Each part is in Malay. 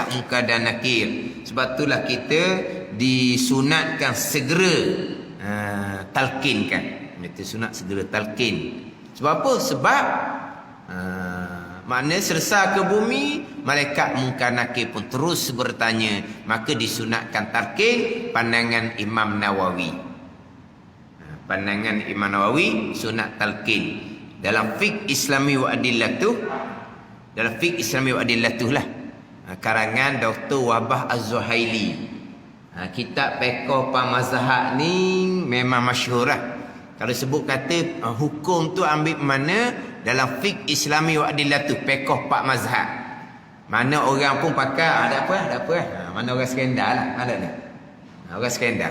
malaikat munkar dan nakir. Sebab itulah kita disunatkan segera talqinkan. Kita sunat segera talqin. Sebab apa? Sebab makna selesai ke bumi, malaikat munkar nakir pun terus bertanya. Maka disunatkan talqin pandangan Imam Nawawi. Pandangan Imam Nawawi sunat talqin. Dalam fiqh Islami wa adillatuh, dalam fiqh Islami wa adillatuh lah, karangan Dr. Wahbah Az-Zuhaili. Kitab pekoh mazhab ni memang masyhur lah. Kalau sebut kata hukum tu ambil mana dalam fiqh Islami wa adillatuh, pekoh mazhab. Mana orang pun pakai ada apa? Mana orang skandal lah, ada ni. Orang skandal.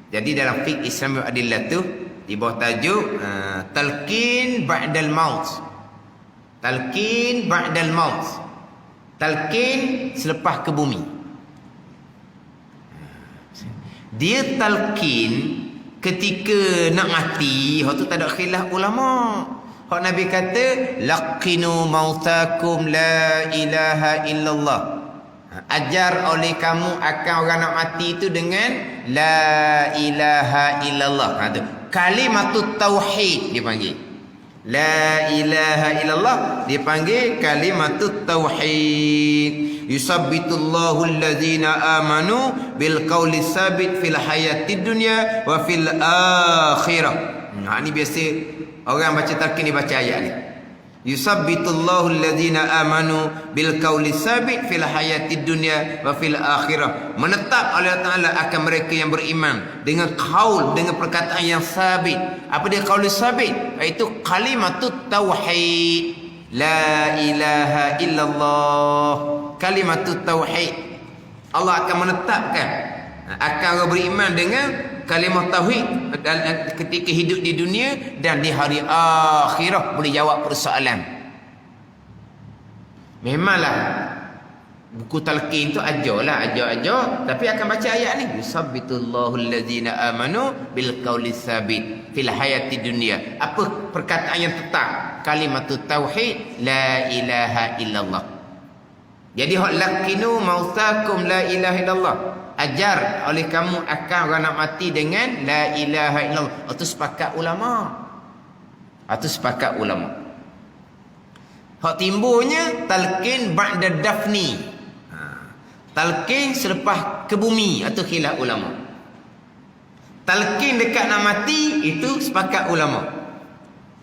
Jadi dalam fiqh Islami wa adillatuh di bawah tajuk talqin ba'dal maut. Talqin ba'dal maut. Talqin selepas ke bumi. Dia talqin ketika nak mati. Hak tu tak ada khilaf ulama. Hak Nabi kata laqinu mautakum la ilaha illallah. Ajar oleh kamu akan orang nak mati itu dengan la ilaha illallah. Tu kalimatut tauhid dipanggil. La ilaha illallah dipanggil kalimatut tauhid. Yusabbitullahu allazina amanu bil qawli sabit fil hayatid dunya wa fil akhirah. Ni biasa orang baca talqin ni baca ayat ni. Yusabbitullahu allazina amanu bil qawli sabit fil hayatid dunya wa fil akhirah. Menetap Allah Taala akan mereka yang beriman dengan qaul, dengan perkataan yang sabit. Apa dia qaul sabit? Iaitu kalimatut tauhid. La ilaha illallah. Kalimatut tauhid. Allah akan menetapkan akan orang beriman dengan kalimah tauhid ketika hidup di dunia dan di hari akhirah boleh jawab persoalan. Memanglah buku talqin tu ajar, tapi akan baca ayat ni. Yusabbitullahu allazina amanu bil qawli sabit fil hayati dunya. Apa perkataan yang tetap? Kalimatut tauhid, la ilaha illallah. Jadi hak laqinu mautakum la ilaha illallah. Ajar oleh kamu akan orang nak mati dengan la ilaha illallah. Itu sepakat ulama. Hak timbulnya talqin ba'da dafni. Talqin selepas ke bumi atau khilaf ulama. Talqin dekat nak mati itu sepakat ulama.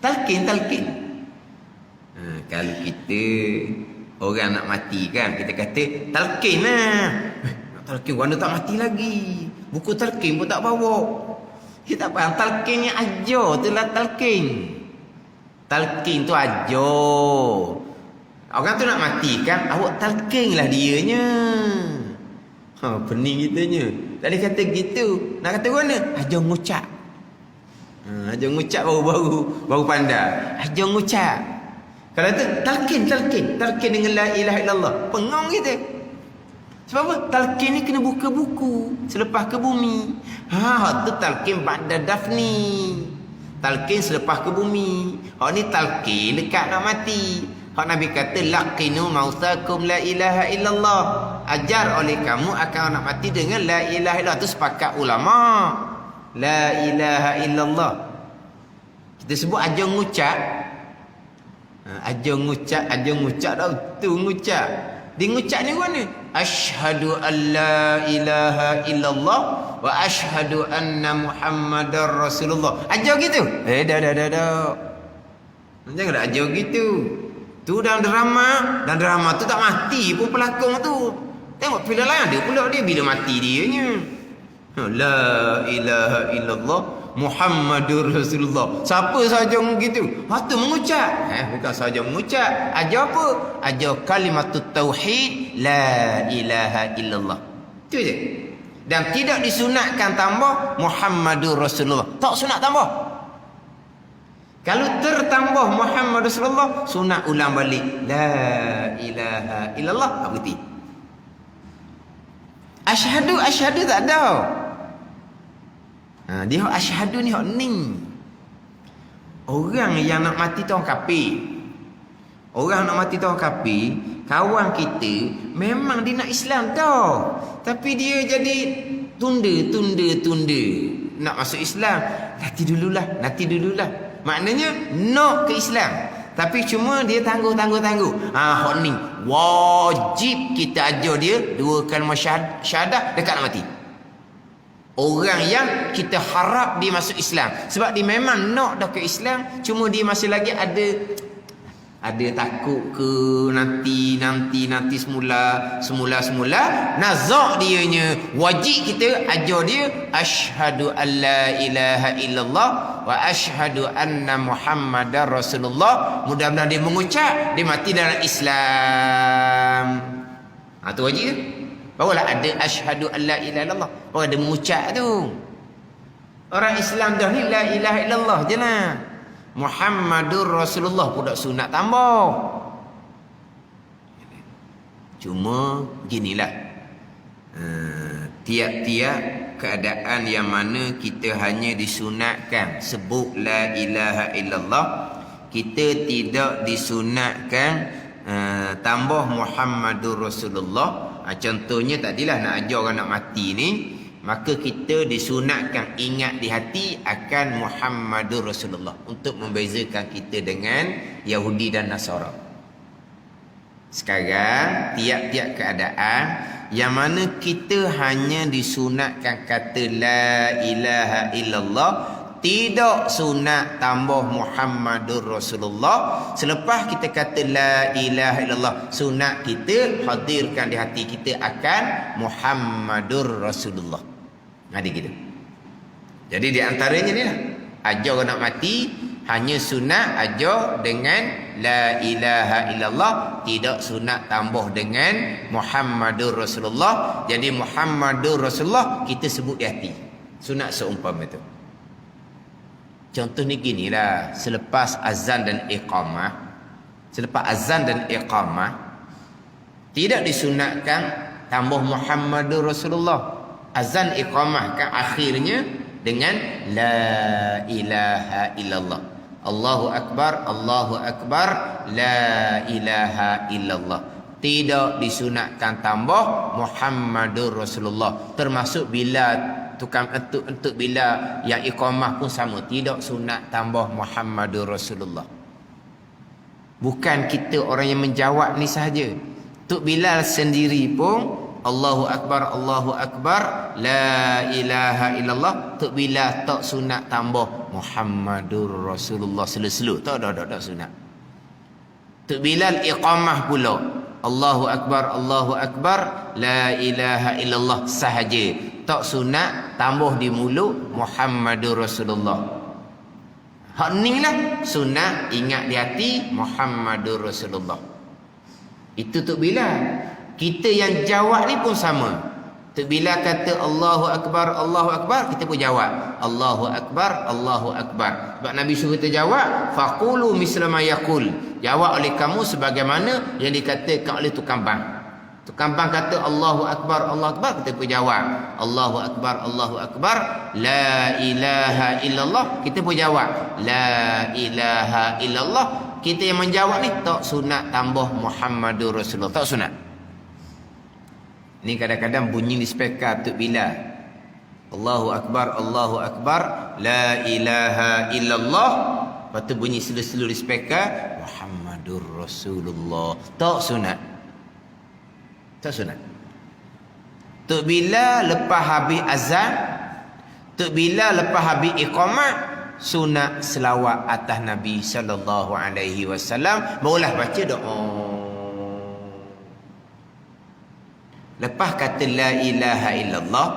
Talqin. Kalau kita orang nak mati kan, kita kata talqin lah. Talqin wanda tak mati lagi. Buku talqin pun tak bawa. Kita tak faham talqin yang ajar tu lah talqin. Talqin tu ajar. Orang tu nak mati kan, awak talqin lah dianya. Pening kitanya. Tak ada kata gitu. Nak kata mana? Ajar ngucap. Ajar ngucap baru pandai. Ajar ngucap. Kalau tu talqin dengan la ilaha illallah. Pengong kita. Sebab apa? Talqin ni kena buka buku selepas ke bumi. Tu talqin ba'da dafni. Talqin selepas ke bumi. Ni talqin dekat nak mati. Nabi kata laqinu mautakum la ilaha illallah. Ajar oleh kamu akan nak mati dengan la ilaha illallah. Tu sepakat ulama. La ilaha illallah. Kita sebut ajar ngucap. Ajar ngucap dah tu ngucap. Dia ngucap ni mana? Asyhadu an la ilaha illallah wa asyhadu anna Muhammadar Rasulullah. Ajar gitu? Dah. Jangan dah ajar gitu. Tu dalam drama tu tak mati pun pelakon tu. Tengok filem lain ada pula dia bila mati dianya. La ilaha illallah Muhammadur Rasulullah. Siapa saja begitu? Tu mengucap. Bukan saja mengucap. Ajar apa? Ajar kalimatut tauhid, la ilaha illallah. Itu je. Dan tidak disunatkan tambah Muhammadur Rasulullah. Tak sunat tambah. Kalau tertambah Muhammad Rasulullah, sunat ulang balik. La ilaha illallah. Apa berarti? Asyhadu tak ada. Dia asyhadu ni hak ni. Orang yang nak mati tu orang kafir. Orang nak mati tu orang kafir, kawan kita memang dia nak Islam tau, tapi dia jadi tunda nak masuk Islam. Nanti dululah. Maknanya nak ke Islam, tapi cuma dia tangguh. Hak ni wajib kita ajar dia 2 kalimah syahadah dekat nak mati. Orang yang kita harap dia masuk Islam, sebab dia memang nak dah ke Islam, cuma dia masih lagi ada takut ke nanti semula nazak dianya. Wajib kita ajar dia asyhadu alla ilaha illallah wa asyhadu anna muhammadar rasulullah. Mudah-mudahan dia mengucap, dia mati dalam Islam. Itu wajib. Barulah ada asyhadu alla ilaha illallah, baru ada mengucap tu. Orang Islam dah ni la ilaha illallah je lah. Muhammadur Rasulullah pun tak sunat tambah. Cuma ginilah, tiap-tiap keadaan yang mana kita hanya disunatkan sebut la ilaha illallah, kita tidak disunatkan tambah Muhammadur Rasulullah. Contohnya tadilah nak ajar orang nak mati ni, maka kita disunatkan ingat di hati akan Muhammadur Rasulullah untuk membezakan kita dengan Yahudi dan Nasara. Sekarang tiap-tiap keadaan yang mana kita hanya disunatkan kata la ilaha illallah, tidak sunat tambah Muhammadur Rasulullah. Selepas kita kata la ilaha illallah, sunat kita hadirkan di hati kita akan Muhammadur Rasulullah. Ada gitu. Jadi di antaranya ni lah, ajar orang nak mati hanya sunat ajar dengan la ilaha illallah, tidak sunat tambah dengan Muhammadur Rasulullah. Jadi Muhammadur Rasulullah kita sebut di hati, sunat seumpama itu. Contoh ni ginilah, selepas azan dan iqamah tidak disunatkan tambah Muhammadur Rasulullah. Azan iqamah kan akhirnya dengan la ilaha illallah. Allahu akbar, la ilaha illallah. Tidak disunatkan tambah Muhammadur Rasulullah. Termasuk bila tukang entuk bila yang iqamah pun sama, tidak sunat tambah Muhammadur Rasulullah. Bukan kita orang yang menjawab ni sahaja. Tuk Bilal sendiri pun Allahu akbar, la ilaha illallah. Tuk Bilal tak sunat tambah Muhammadur Rasulullah selu-selu. Tak sunat. Tuk Bilal iqamah pula Allahu akbar, la ilaha illallah sahaja. Tak sunat tambah di mulut Muhammadur Rasulullah. Hak ni lah sunat ingat di hati Muhammadur Rasulullah. Itu Tuk Bilal. Kita yang jawab ni pun sama. Tuk Bilal kata Allahu akbar, kita pun jawab Allahu akbar. Sebab Nabi suruh kita jawab, faqulu misla ma yaqul. Jawab oleh kamu sebagaimana yang dikatakan oleh tukang bang. Tukang bang kata Allahu akbar, kita pun jawab Allahu akbar, la ilaha illallah. Kita pun jawab la ilaha illallah. Kita yang menjawab ni tak sunat tambah Muhammadur Rasulullah, tak sunat. Ni kadang-kadang bunyi di speaker Tuk Bilal, Allahu akbar, la ilaha illallah. Lepas tu bunyi selu-selu di speaker Muhammadur Rasulullah. Tak sunat. Tuk Bilal lepas habis azan, Tuk Bilal lepas habis iqamah, sunat selawat atas Nabi sallallahu alaihi wasallam, barulah baca doa. Lepas kata la ilaha illallah,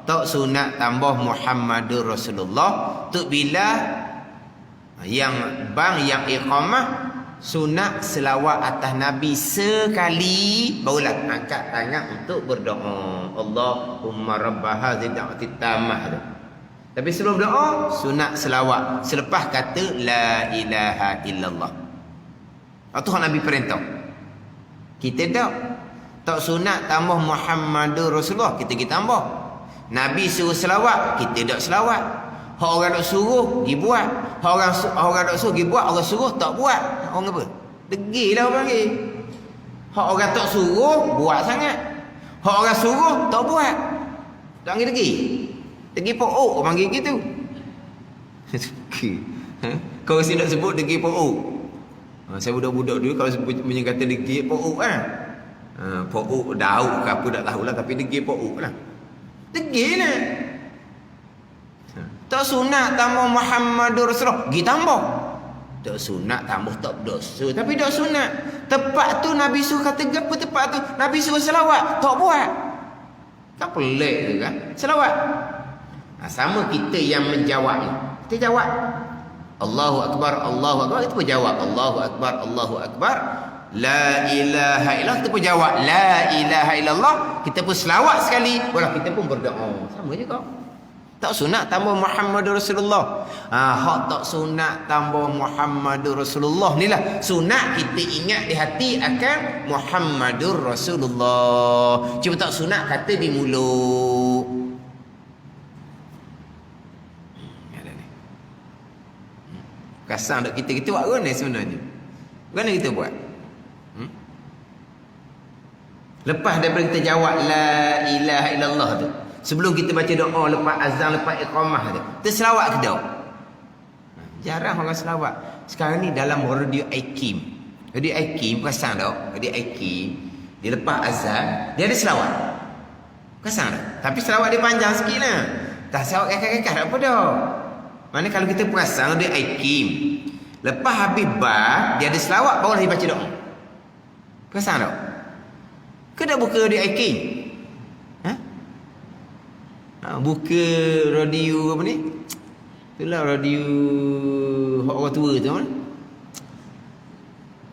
tak sunat tambah Muhammadur Rasulullah. Tuk Bilal yang iqamah sunat selawat atas Nabi sekali, barulah angkat tangan untuk berdoa Allahumma rabba hadhihi da'wati tammah tu. Tapi sebelum doa sunat selawat selepas kata la ilaha illallah. Itu Nabi perintah. Kita tak sunat tambah Muhammadur Rasulullah, kita tambah. Nabi suruh selawat, kita tak selawat. Hak orang nak suruh pergi buat, orang nak suruh pergi buat, orang suruh tak buat. Orang apa? Degilah orang panggil. Hak orang tak suruh buat sangat. Hak orang suruh tak buat. Tak panggil lagi. Degi pokok panggil gitu. Kau mesti nak sebut degi pokok. Saya budak-budak dulu kalau sebut punya kata degi pokok kan. Pokok daun ke apa tak tahulah, tapi degi pokok lah. Degi lah. Tak sunat tambah Muhammadur Rasulullah, gi tambah. Tak sunat tambah tak berdosa, tapi tak sunat. Tepat tu Nabi suruh kata apa tepat tu? Nabi suruh selawat, tak buat. Kan pelik tu kan? Selawat. Sama kita yang menjawab ni. Kita jawab Allahu Akbar, Allahu Akbar, kita pun jawab Allahu Akbar, Allahu Akbar. La ilaha illallah, kita pun jawab La ilaha illallah. Kita pun selawat sekali, walau kita pun berdoa. Sama juga. Tak sunat tambah Muhammadur Rasulullah. Hak tak sunat tambah Muhammadur Rasulullah ni lah. Sunat kita ingat di hati akan Muhammadur Rasulullah. Cuma tak sunat kata di mulut. Kasar tak kita buat apa ni sebenarnya? Bagaimana kita buat? Lepas daripada kita jawab La ilaha illallah tu, sebelum kita baca doa, lepas azan, lepas iqamah tu, kita selawat ke tak? Jarang orang selawat. Sekarang ni dalam radio Aikim. Radio Aikim, perasan tak? Radio Aikim, dia lepas azan, dia ada selawat. Perasan tak? Tapi selawat dia panjang sikit lah. Tak selawat kakak-kakak tak apa dah. Mana kalau kita perasan radio Aikim, lepas habis bar, dia ada selawat, baru dia baca doa. Perasan tak? Ke tak buka radio Aikim? Buka radio apa ni? Itulah radio orang tua tu kan?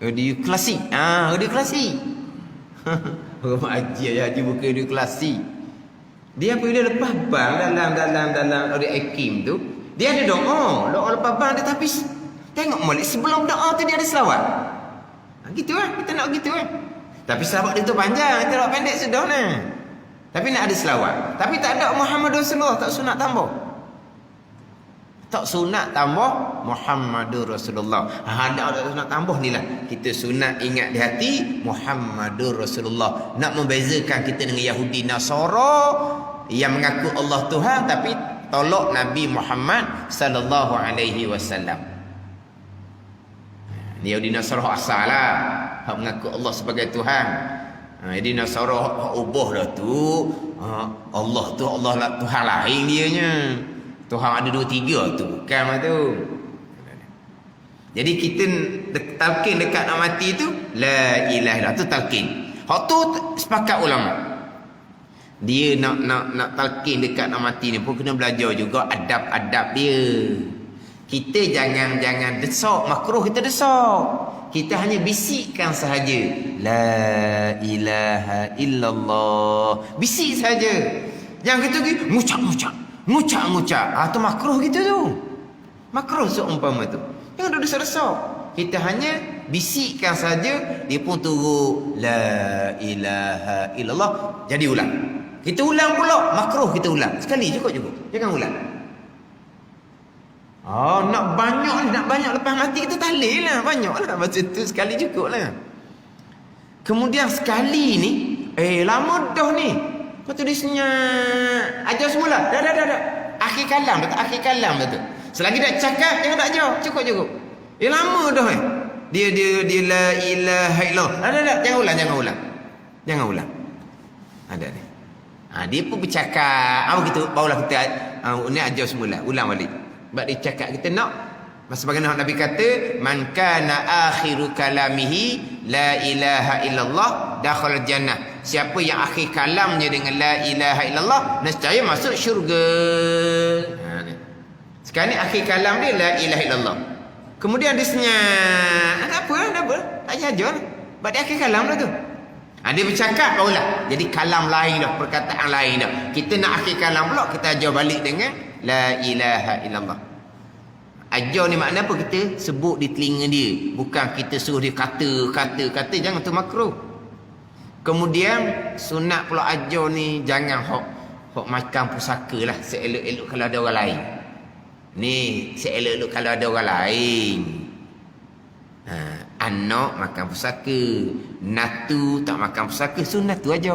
Radio klasik. Radio klasik. Orang mak haji buka radio klasik. Dia apabila lepas bang dalam radio Aikim tu, dia ada doa. Doa lepas bang dia, tapi tengok molek sebelum doa tu dia ada selawat. Gitu lah, kita nak gitu lah. Tapi selawat dia tu panjang, kita nak pendek sudah lah. Tapi nak ada selawat. Tapi tak ada Muhammad Rasulullah, tak sunat tambah. Tak sunat tambah Muhammadur Rasulullah. Ada sunat tambah ni lah. Kita sunat ingat di hati Muhammadur Rasulullah. Nak membezakan kita dengan Yahudi Nasara yang mengaku Allah Tuhan tapi tolak Nabi Muhammad sallallahu alaihi wasallam. Yahudi Nasara asal lah, hak mengaku Allah sebagai Tuhan. Jadi Nasara ubah dah tu. Allah tu Allah lah Tuhan lain dianya. Tuhan ada 2-3 tu, bukan lah tu. Jadi kita talqin dekat nak mati tu la ilaha illallah tu talqin. Hak tu sepakat ulama. Dia nak talqin dekat nak mati ni pun kena belajar juga adab-adab dia. Kita jangan desak, makruh kita desak. Kita hanya bisikkan sahaja la ilaha illallah. Bisik saja. Yang kita pergi ngucap. Tu makruh kita tu. Makruh seumpama tu. Jangan duduk desak-desak. Kita hanya bisikkan saja, dia pun turut la ilaha illallah. Jadi ulang. Kita ulang pula, makruh kita ulang. Sekali cukup. Jangan ulang. Nak banyak lepas mati kita tahlil lah, banyaklah. Masa tu sekali cukup lah. Kemudian sekali ni lama dah ni. Lepas tu dia senyap ajar semula. Dah. Akhir kalam dah tu. Selagi dah cakap jangan tak ajar. Cukup. Lama dah Dia la ilaha illallah. Dah. Jangan ulang. Ada ni. Dia pun bercakap. Barulah kita ni ajar semula. Ulang balik. Sebab dia cakap kita nak. Sebagaimana Nabi kata, man kana akhiru kalamihi la ilaha illallah dakhala jannah. Siapa yang akhir kalamnya dengan la ilaha illallah, nescaya masuk syurga. Sekarang ni akhir kalam dia la ilaha illallah. Kemudian dia senyap. Tak apa. Tak jajan. Sebab dia akhir kalam dah tu. Dia bercakap barulah. Jadi kalam lain dah, perkataan lain dah. Kita nak akhir kalam pula, kita ajar balik dengan la ilaha illallah. Ajar ni makna apa? Kita sebut di telinga dia. Bukan kita suruh dia kata. Jangan tu makruh. Kemudian sunat pula ajar ni jangan hok makan pusaka lah. Seelok-elok kalau ada orang lain. Ni seelok-elok kalau ada orang lain. Anak makan pusaka, natu tak makan pusaka, sunat tu aja.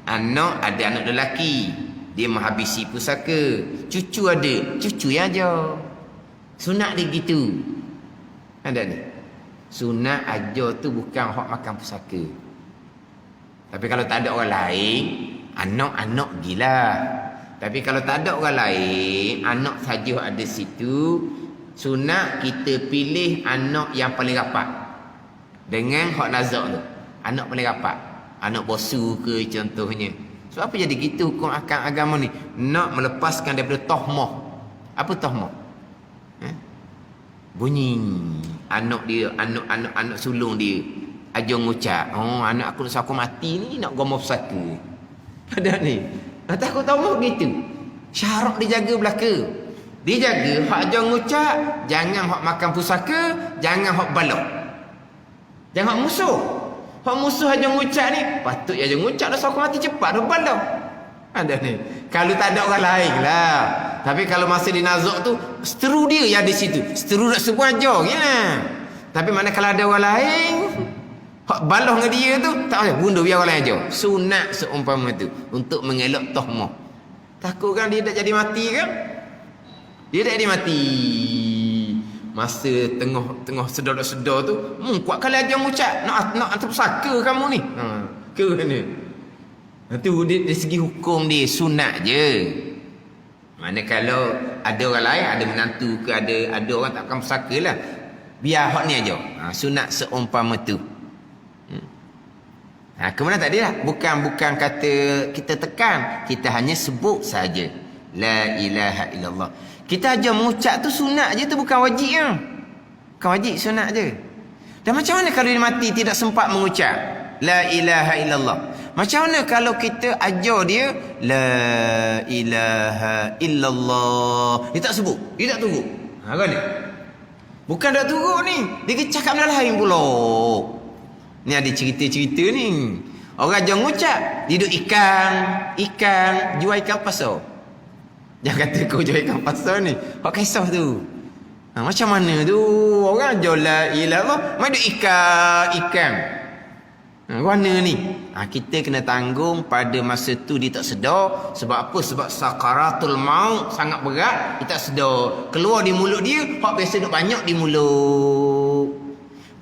Anak ada anak lelaki, dia menghabisi pusaka. Cucu ada, cucu yang aja. Sunat dia gitu. Ada ni. Sunat aja tu bukan hak makan pusaka. Tapi kalau tak ada orang lain, anak-anak gila. Tapi kalau tak ada orang lain, anak saja ada situ, sunat kita pilih anak yang paling rapat. Dengan hak nazak tu. Anak paling rapat. Anak bosu ke contohnya. Sebab apa jadi gitu hukum akan agama ni? Nak melepaskan daripada tohmah. Apa tohmah? Bunyi anak dia, anak sulung dia ajar ngucap, oh anak aku nak aku mati ni nak gomor pusaka. Ada ni. Takut tahu begitu. Syarak dijaga belaka. Dijaga hak ajar ngucap, jangan hak makan pusaka, jangan hak balok. Jangan hak musuh. Hak musuh ajar ngucap ni, patut ajar ngucap dah aku mati cepat dah balok. Ada ni. Kalau tak ada orang lain lah. Tapi kalau masa di nazak tu, seteru dia yang di situ. Seteru nak sebuah ajar ya. Tapi mana kalau ada orang lain, hak baloh dengan dia tu, tak boleh. Bunda biar orang lain ajar. Sunat seumpama tu. Untuk mengelak tohmah. Takut kan dia tak jadi mati kan? Dia tak jadi mati. Masa tengah sedar-sedar tu, kuat kali ajar ngucap. Nak terpesaka kamu ni. Ke mana? Itu dari segi hukum dia sunat je. Mana kalau ada orang lain, ada menantu ke ada orang takkan pesaka lah. Biar hak ni aja. Sunat seumpama tu. Kemudian tadi lah. Bukan kata kita tekan. Kita hanya sebut saja. La ilaha illallah. Kita aja mengucap tu sunat je tu, bukan wajib ya. Bukan wajib, sunat je. Dan macam mana kalau dia mati tidak sempat mengucap la ilaha illallah? Macam mana kalau kita ajar dia la ilaha illallah, dia tak sebut, dia tak turut. Kan ni? Bukan tak turut ni, dia cakap benda lain pula. Ni ada cerita-cerita ni. Orang ajar ngucap, dia duduk ikan, jual ikan pasar. Jangan kata kau jual ikan pasar ni, hak kisah tu. Macam mana tu? Orang ajar la ilaha illallah, mai duduk ikan. Warna ni kita kena tanggung pada masa tu dia tak sedar. Sebab apa? Sebab sakaratul maut sangat berat. Dia tak sedar. Keluar di mulut dia hak biasa duk banyak di mulut.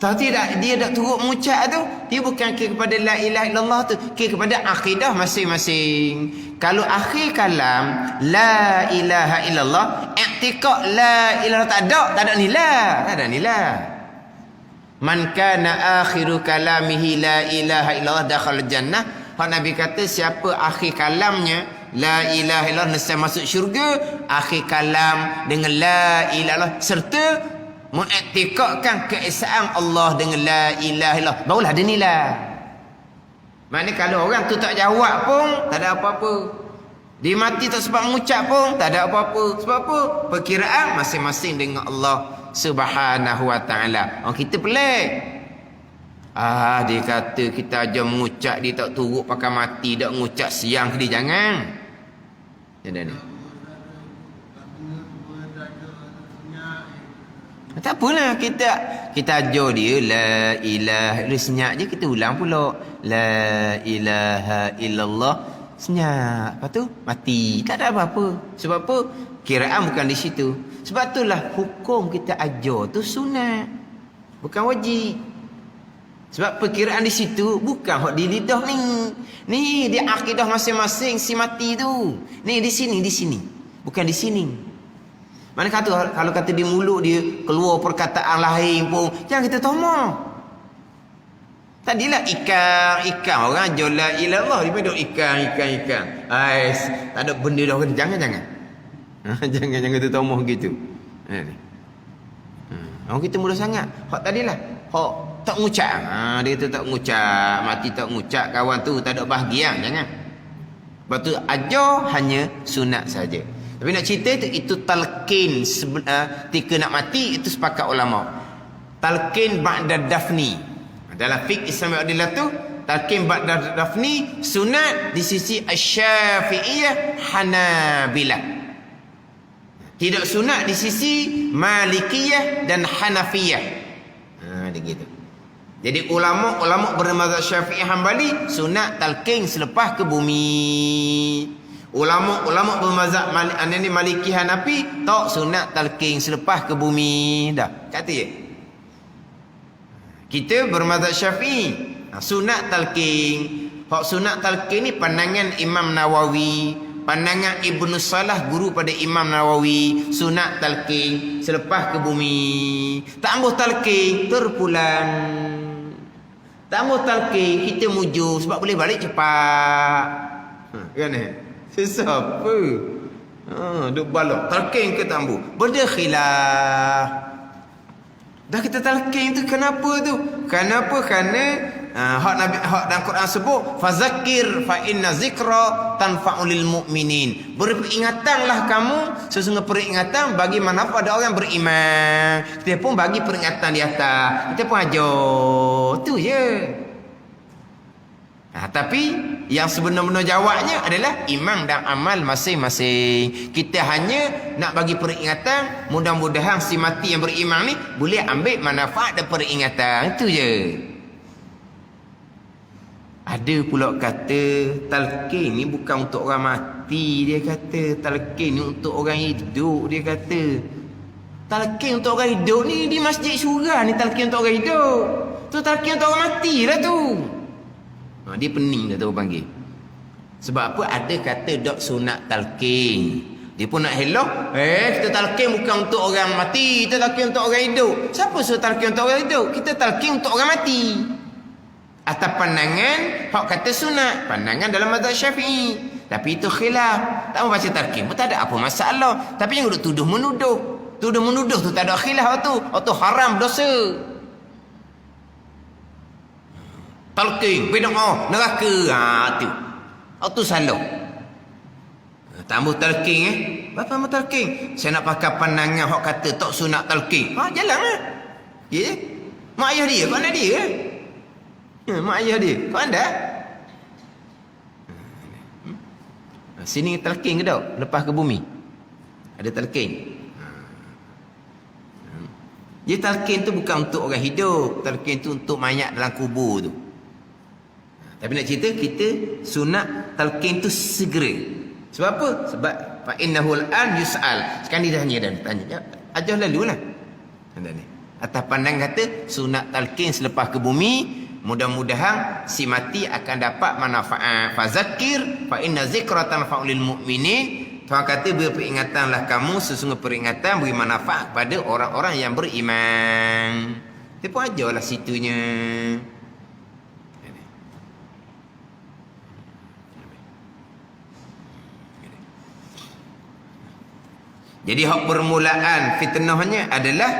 Tapi dia tak turut mengucap tu, dia bukan kira kepada la ilaha illallah tu, kira kepada akidah masing-masing. Kalau akhir kalam la ilaha illallah, i'tiqad la ilaha tak ada nilai. Man kana akhiru kalamihi la ilaha illallah dakhala jannah. Hak Nabi kata siapa akhir kalamnya la ilaha illallah nescaya masuk syurga. Akhir kalam dengan la ilaha illallah serta mengiktikadkan keesaan Allah dengan la ilaha illallah, barulah ada nilai. Maknanya kalau orang tu tak jawab pun tak ada apa-apa. Dia mati tak sebab mengucap pun tak ada apa-apa. Sebab apa? Perkiraan masing-masing dengan Allah Subhanahu wa ta'ala. Kita pelik. Dia kata kita aja mengucap, dia tak turut pakai mati, tak mengucap siang dia, jangan. Jadi ni. Tak apalah, kita ajar dia la ilaha illallah, senyap je kita ulang pula la ilaha illallah, senyap, lepas tu mati, tak ada apa-apa. Sebab apa? Kiraan bukan di situ. Sebab itulah hukum kita ajar tu sunat, bukan wajib. Sebab perkiraan di situ bukan hak di lidah ni. Ni dia akidah masing-masing si mati tu. Ni di sini. Bukan di sini. Mana kata kalau kata di mulut dia keluar perkataan lain pun jangan kita tomah. Tadilah ikan orang ajar la ilaha illallah, dia duduk ikan. Ais, tak ada benda dah, jangan. Jangan kita tomah gitu. Orang kita mudah sangat. Hak tadilah, hak tak ngucap. Dia tu tak ngucap, mati tak ngucap, kawan tu tak ada bahagia, jangan. Sebab tu ajar hanya sunat saja. Tapi nak cerita itu talqin ketika nak mati, itu sepakat ulama. Talqin ba'da dafni. Dalam fiqh Islam Adillah tu, talqin ba'da dafni sunat di sisi Asy-Syafi'iyah, Hanabilah. Tidak sunat di sisi Malikiyah dan Hanafiyah. Dia gitu. Jadi ulama bermazhab Syafi'i Hambali sunat talqin selepas ke bumi. Ulama bermazhab Maliki Hanafi tak sunat talqin selepas ke bumi. Dah, kata ya. Kita bermazhab Syafi'i sunat talqin. Hak sunat talqin ni pandangan Imam Nawawi, pandangan Ibnu Salah guru pada Imam Nawawi, sunat talqin selepas ke bumi. Tak ambuh talqin terpulang. Tak ambuh talqin kita mujur sebab boleh balik cepat. Kan siapa? Duk balok talqin ke tak ambuh. Benda khilaf. Dah kita talqin tu kenapa tu? Kenapa? Kerana hak dalam Quran sebut fazakir fa inna zikra tanfa'ul lil mu'minin. Beringatanlah kamu, sesungguhnya peringatan bagi manfaat pada orang beriman. Kita pun bagi peringatan di atas. Kita pun ajar. Tu je. Tapi yang sebenar-benar jawabnya adalah iman dan amal masing-masing. Kita hanya nak bagi peringatan, mudah-mudahan si mati yang beriman ni boleh ambil manfaat dan peringatan. Itu je. Ada pula kata talqin ni bukan untuk orang mati, dia kata. Talqin ni untuk orang hidup, dia kata. Talqin untuk orang hidup ni di masjid syurah ni talqin untuk orang hidup. Tu talqin untuk orang mati lah tu. Dia pening dah tu panggil. Sebab apa? Ada kata dok sunat talqin. Dia pun nak hello. Kita talqin bukan untuk orang mati, kita talqin untuk orang hidup. Siapa suruh talqin untuk orang hidup? Kita talqin untuk orang mati. Atas pandangan hak kata sunat, pandangan dalam mazhab Syafi'i. Tapi itu khilaf. Tak mau baca talqin pun tak ada apa masalah. Tapi jangan duk tuduh menuduh. Tuduh menuduh tu tak ada khilaf tu. Tu haram dosa. Talqin bid'ah neraka. Tu salah. Tambah talqin Bapa mau talqin. Saya nak pakai pandangan hak kata tak sunat talqin. Jalanlah. Ya. Mak ayah dia, kau anak dia. Mak ayah dia. Kau anda? Sini talqin ke tak? Lepas ke bumi. Ada talqin. Jadi talqin tu bukan untuk orang hidup. Talqin tu untuk mayat dalam kubur tu. Tapi nak cerita, kita sunat talqin tu segera. Sebab apa? Sebab fa innahu al-an yus'al. Sekarang dia tanya. Ajar lalulah. Atas pandang kata sunat talqin selepas ke bumi. Mudah-mudahan si mati akan dapat manfaat. Fazakir fa inna zikra tanfa'ul lil mu'minin. Tuhan kata beringatanlah kamu, sesungguhnya peringatan beri manfaat kepada orang-orang yang beriman. Dia pun ajarlah situnya. Jadi hak permulaan fitnahnya adalah